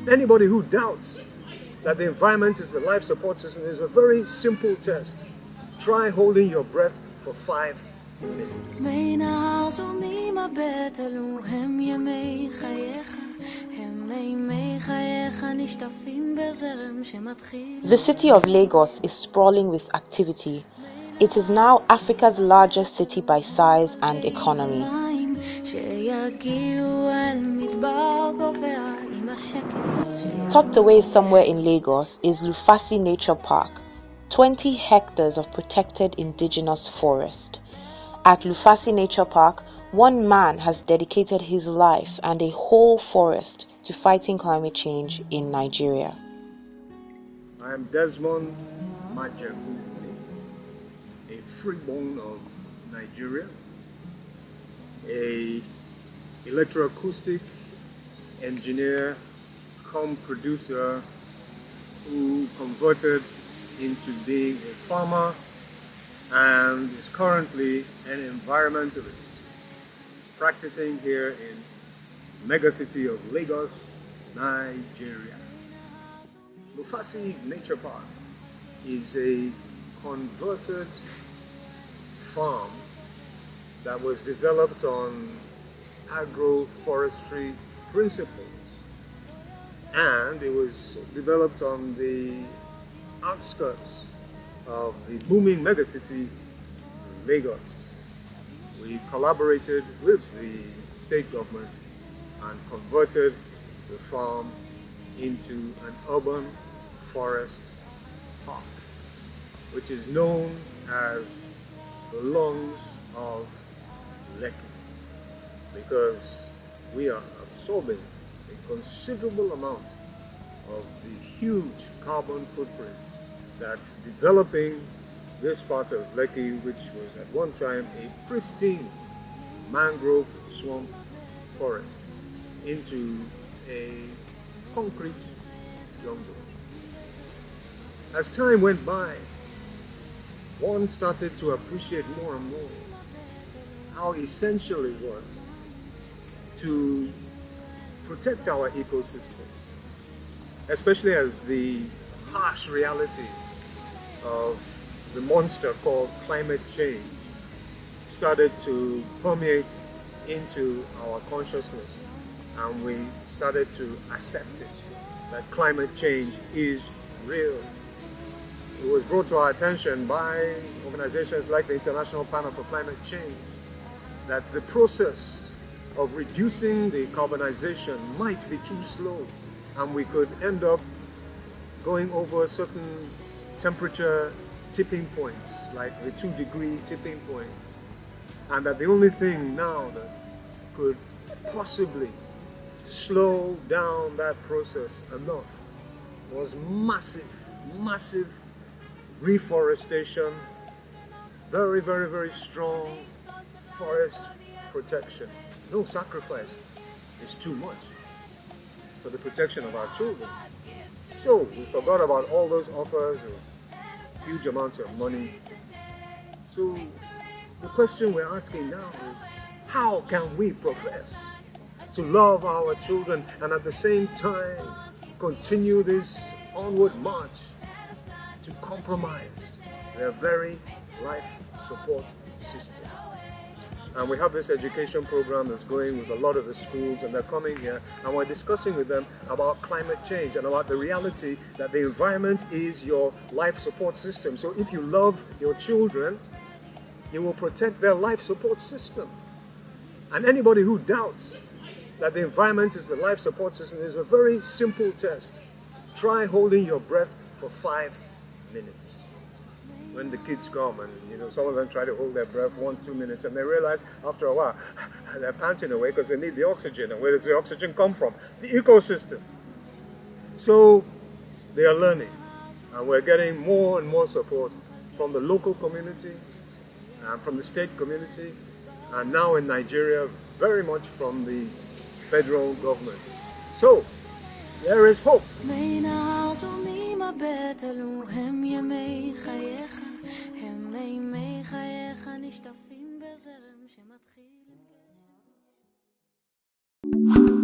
Anybody who doubts that the environment is the life support system, there's a very simple test. Try holding your breath for 5 minutes. The city of Lagos is sprawling with activity. It is now Africa's largest city by size and economy. Tucked away somewhere in Lagos is Lufasi Nature Park, 20 hectares of protected indigenous forest. At Lufasi Nature Park, one man has dedicated his life and a whole forest to fighting climate change in Nigeria. I am Desmond Majeku, a freeborn of Nigeria, a electroacoustic engineer come producer who converted into being a farmer and is currently an environmentalist practicing here in megacity of Lagos, Nigeria. Lufasi Nature Park is a converted farm that was developed on agroforestry principles, and it was developed on the outskirts of the booming megacity Lagos. We collaborated with the state government and converted the farm into an urban forest park, which is known as the lungs of Lekki, because we are absorbing a considerable amount of the huge carbon footprint that's developing this part of Lekki, which was at one time a pristine mangrove swamp forest, into a concrete jungle. As time went by, one started to appreciate more and more how essential it was to protect our ecosystems, especially as the harsh reality of the monster called climate change started to permeate into our consciousness, and we started to accept it, that climate change is real. It was brought to our attention by organizations like the International Panel for Climate Change that the process of reducing the carbonization might be too slow, and we could end up going over certain temperature tipping points, like the 2-degree tipping point, and that the only thing now that could possibly slow down that process enough was massive reforestation, very, very, very strong forest protection. No sacrifice is too much for the protection of our children. So we forgot about all those offers of huge amounts of money. So the question we're asking now is, how can we profess to love our children and at the same time continue this onward march to compromise their very life support system? And we have this education program that's going with a lot of the schools, and they're coming here and we're discussing with them about climate change and about the reality that the environment is your life support system. So if you love your children, you will protect their life support system. And anybody who doubts that the environment is the life support system, there's a very simple test. Try holding your breath for 5 minutes. When the kids come and some of them try to hold their breath 1-2 minutes, and they realize after a while they're panting away because they need the oxygen. And where does the oxygen come from? The ecosystem. So they are learning, and we're getting more and more support from the local community and from the state community, and now in Nigeria very much from the federal government. So there is hope. הם ימי חייך, הם מימי חייך נשטפים בזרם שמתחיל עם גשם.